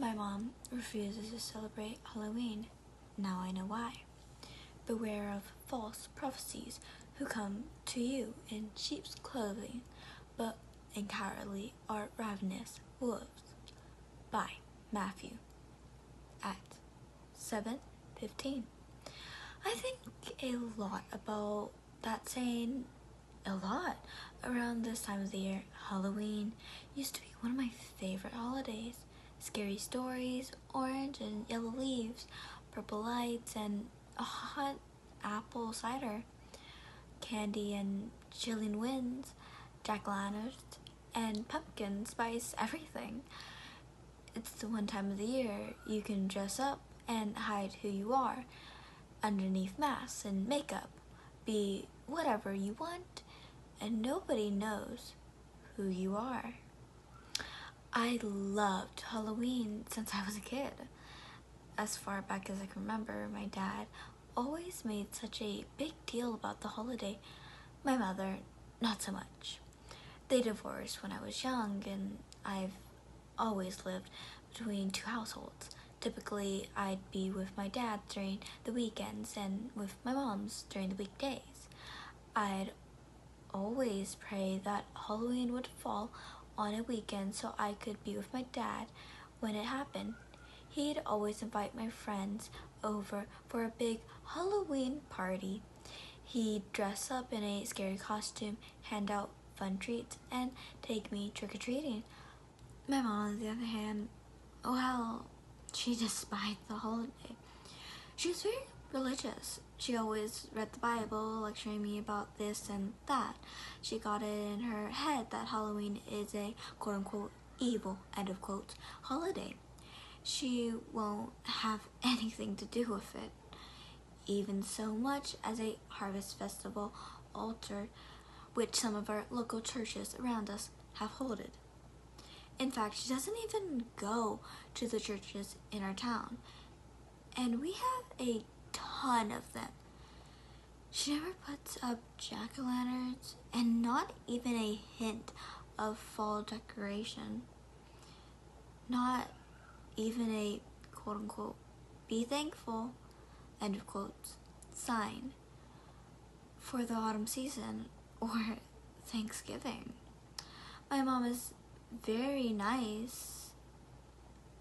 My mom refuses to celebrate Halloween. Now I know why. Beware of false prophecies who come to you in sheep's clothing, but inwardly are ravenous wolves. By Matthew at 7:15. I think a lot about that saying. A lot. Around this time of the year, Halloween used to be one of my favorite holidays. Scary stories, orange and yellow leaves, purple lights, and a hot apple cider, candy and chilling winds, jack-o'-lanterns, and pumpkin spice everything. It's the one time of the year you can dress up and hide who you are underneath masks and makeup, be whatever you want, and nobody knows who you are. I loved Halloween since I was a kid. As far back as I can remember, my dad always made such a big deal about the holiday. My mother, not so much. They divorced when I was young, and I've always lived between two households. Typically, I'd be with my dad during the weekends and with my mom's during the weekdays. I'd always pray that Halloween would fall on a weekend so I could be with my dad when it happened. He'd always invite my friends over for a big Halloween party. He'd dress up in a scary costume, hand out fun treats, and take me trick-or-treating. My mom, on the other hand, well, she despised the holiday. She was very religious. She always read the Bible, lecturing me about this and that. She got it in her head that Halloween is a quote-unquote evil, end of quote, holiday. She won't have anything to do with it, even so much as a harvest festival altar, which some of our local churches around us have holded. In fact, she doesn't even go to the churches in our town, and we have a ton of them. She never puts up jack-o'-lanterns, and not even a hint of fall decoration. Not even a quote-unquote be thankful, end of quotes, sign for the autumn season or Thanksgiving. My mom is very nice,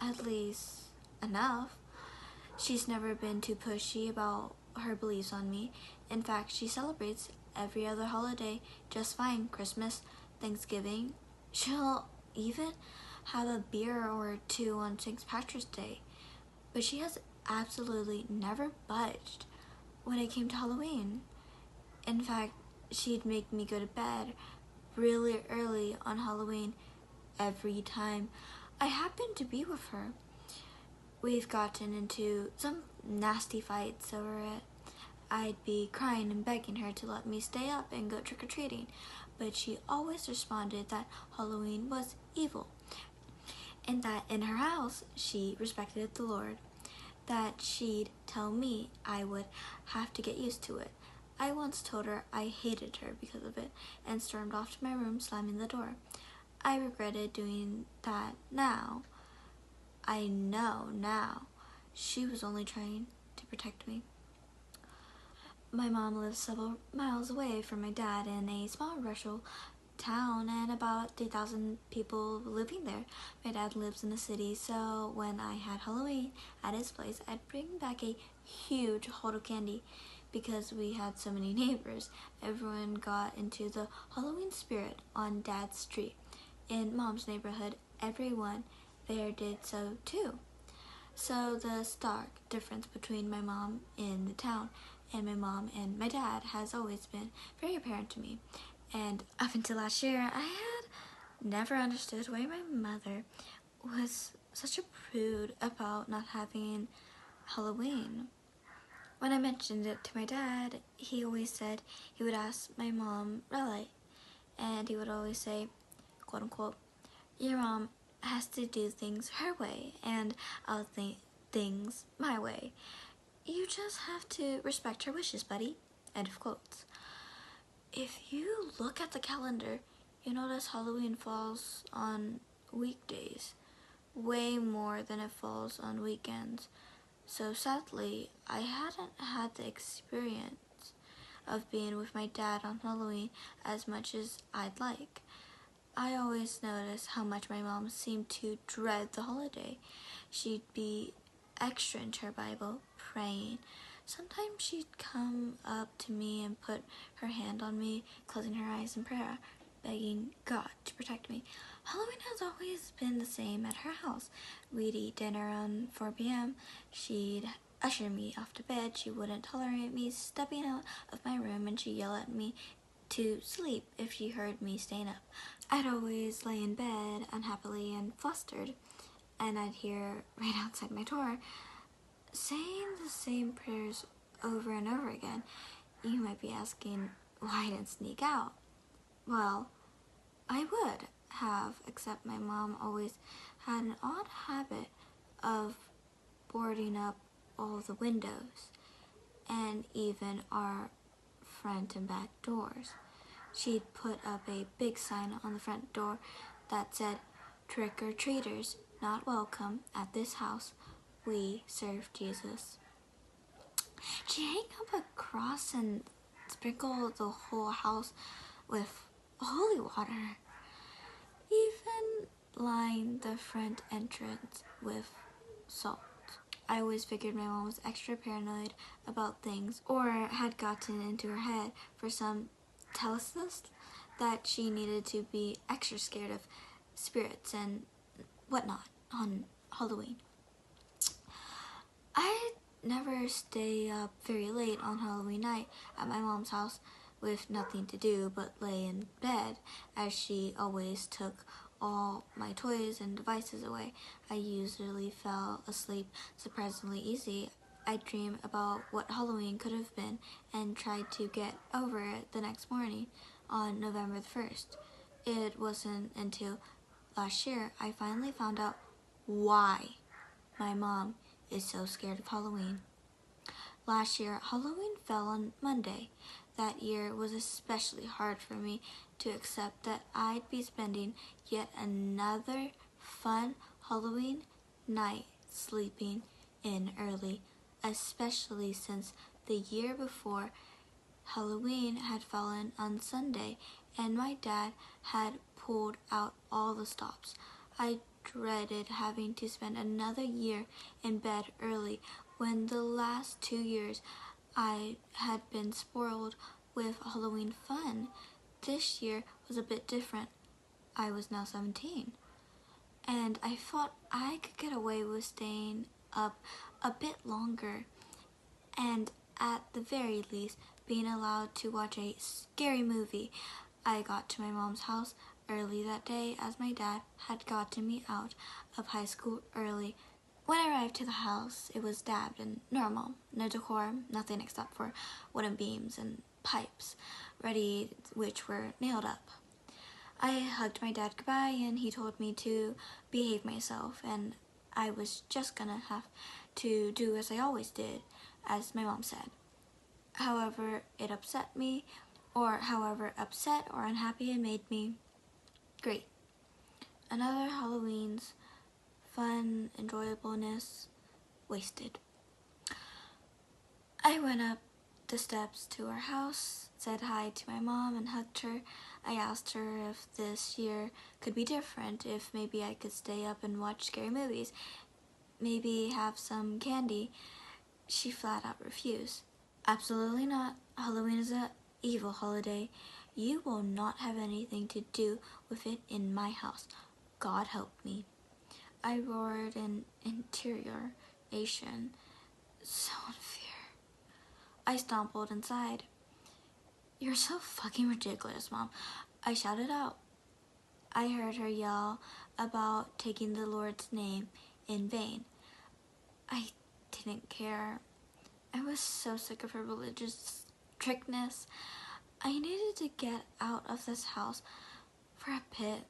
at least enough. She's never been too pushy about her beliefs on me. In fact, she celebrates every other holiday just fine. Christmas, Thanksgiving. She'll even have a beer or two on St. Patrick's Day. But she has absolutely never budged when it came to Halloween. In fact, she'd make me go to bed really early on Halloween every time I happened to be with her. We've gotten into some nasty fights over it. I'd be crying and begging her to let me stay up and go trick-or-treating, but she always responded that Halloween was evil, and that in her house she respected the Lord, that she'd tell me I would have to get used to it. I once told her I hated her because of it and stormed off to my room, slamming the door. I regretted doing that now. I know now she was only trying to protect me. My mom lives several miles away from my dad in a small rural town and about 3,000 people living there. My dad lives in the city, so when I had Halloween at his place, I'd bring back a huge hold of candy because we had so many neighbors. Everyone got into the Halloween spirit on Dad's street. In Mom's neighborhood, everyone there did so too. So the stark difference between my mom in the town and my mom and my dad has always been very apparent to me. And up until last year, I had never understood why my mother was such a prude about not having Halloween. When I mentioned it to my dad, he always said he would ask my mom, really, and he would always say, quote unquote, your mom has to do things her way, and I'll think things my way. You just have to respect her wishes, buddy. End of quotes. If you look at the calendar, you notice Halloween falls on weekdays, way more than it falls on weekends. So sadly, I hadn't had the experience of being with my dad on Halloween as much as I'd like. I always noticed how much my mom seemed to dread the holiday. She'd be extra into her Bible, praying. Sometimes she'd come up to me and put her hand on me, closing her eyes in prayer, begging God to protect me. Halloween has always been the same at her house. We'd eat dinner around 4 p.m. She'd usher me off to bed. She wouldn't tolerate me stepping out of my room, and she'd yell at me to sleep if she heard me staying up. I'd always lay in bed unhappily and flustered, and I'd hear right outside my door saying the same prayers over and over again. You might be asking why I didn't sneak out. Well, I would have, except my mom always had an odd habit of boarding up all the windows and even our front and back doors. She'd put up a big sign on the front door that said, "Trick-or-treaters not welcome at this house. We serve Jesus." She'd hang up a cross and sprinkle the whole house with holy water. Even line the front entrance with salt. I always figured my mom was extra paranoid about things, or had gotten into her head for some telesis that she needed to be extra scared of spirits and whatnot on Halloween. I never stay up very late on Halloween night at my mom's house with nothing to do but lay in bed, as she always took all my toys and devices away. I usually fell asleep surprisingly easy. I'd dream about what Halloween could have been and tried to get over it the next morning on November the 1st. It wasn't until last year I finally found out why my mom is so scared of Halloween. Last year, Halloween fell on Monday. That year was especially hard for me to accept that I'd be spending yet another fun Halloween night sleeping in early, especially since the year before Halloween had fallen on Sunday and my dad had pulled out all the stops. I dreaded having to spend another year in bed early when the last 2 years I had been spoiled with Halloween fun. This year was a bit different. I was now 17, and I thought I could get away with staying up a bit longer, and at the very least being allowed to watch a scary movie. I got to my mom's house early that day, as my dad had gotten me out of high school early. When I arrived to the house, it was dabbed and normal. No decor, nothing except for wooden beams and pipes, ready which were nailed up. I hugged my dad goodbye, and he told me to behave myself, and I was just gonna have to do as I always did, as my mom said. However it upset me, or however upset or unhappy it made me, great. Another Halloween's fun, enjoyableness wasted. I went up the steps to our house, said hi to my mom, and hugged her. I asked her if this year could be different, if maybe I could stay up and watch scary movies, maybe have some candy. She flat out refused. Absolutely not. Halloween is an evil holiday. You will not have anything to do with it in my house. God help me. I roared in interrogation. So unfair. I stumbled inside. You're so fucking ridiculous, Mom. I shouted out. I heard her yell about taking the Lord's name in vain. I didn't care. I was so sick of her religious strictness. I needed to get out of this house for a bit.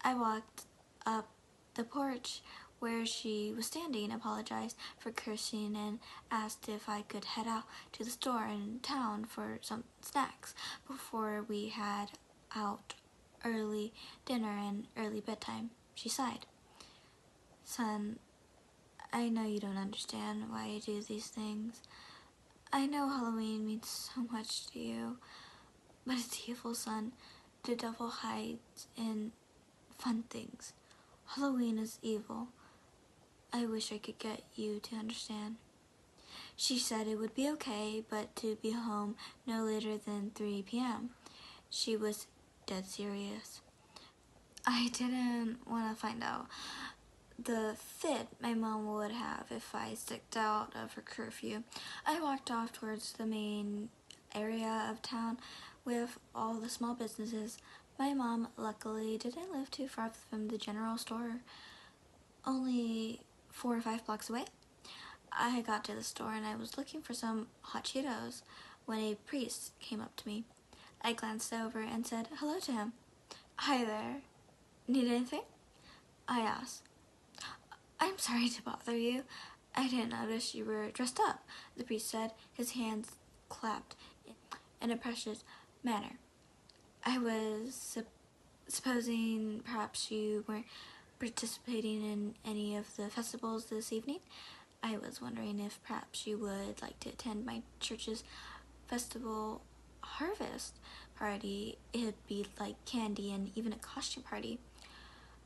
I walked up the porch where she was standing, apologized for cursing, and asked if I could head out to the store in town for some snacks before we had out early dinner and early bedtime. She sighed. Son, I know you don't understand why I do these things. I know Halloween means so much to you, but it's evil, son. The devil hides in fun things. Halloween is evil. I wish I could get you to understand. She said it would be okay, but to be home no later than 3 p.m. She was dead serious. I didn't want to find out the fit my mom would have if I stepped out of her curfew. I walked off towards the main area of town with all the small businesses. My mom luckily didn't live too far from the general store, only 4 or 5 blocks away. I got to the store and I was looking for some hot Cheetos when a priest came up to me. I glanced over and said hello to him. Hi there. Need anything? I asked. I'm sorry to bother you. I didn't notice you were dressed up, the priest said, his hands clapped in a precious manner. I was supposing perhaps you weren't participating in any of the festivals this evening. I was wondering if perhaps you would like to attend my church's festival harvest party. It'd be like candy and even a costume party.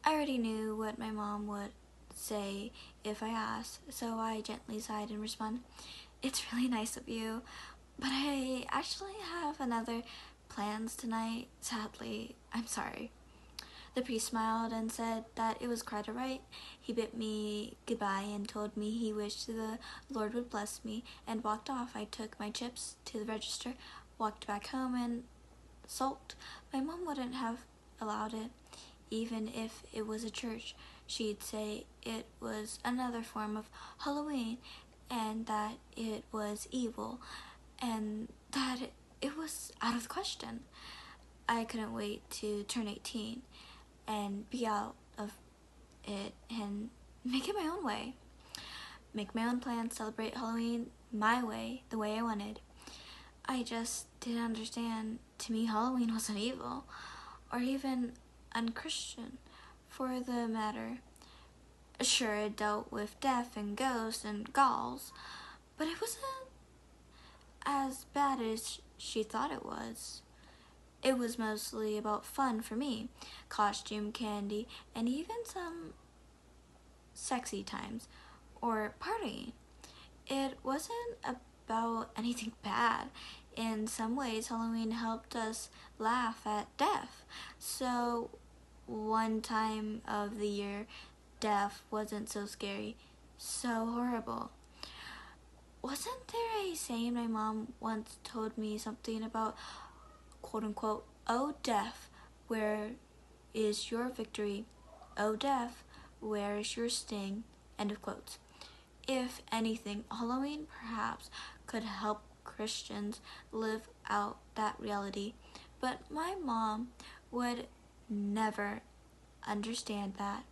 I already knew what my mom would say if I asked, so I gently sighed and responded, "It's really nice of you, but I actually have another plans tonight. Sadly, I'm sorry." The priest smiled and said that it was quite all right. He bid me goodbye and told me he wished the Lord would bless me and walked off. I took my chips to the register, walked back home, and sulked. My mom wouldn't have allowed it. Even if it was a church, she'd say it was another form of Halloween and that it was evil and that it was out of the question. I couldn't wait to turn 18 and be out of it and make it my own way. Make my own plans, celebrate Halloween my way, the way I wanted. I just didn't understand. To me, Halloween wasn't evil or even unchristian, for the matter. Sure, it dealt with death and ghosts and ghouls, but it wasn't as bad as she thought it was. It was mostly about fun for me, costume, candy, and even some sexy times, or partying. It wasn't about anything bad. In some ways, Halloween helped us laugh at death. So, one time of the year, death wasn't so scary, so horrible. Wasn't there a saying my mom once told me something about, quote unquote, "Oh death, where is your victory? Oh death, where is your sting?" End of quotes. If anything, Halloween perhaps could help Christians live out that reality, but my mom would never understand that.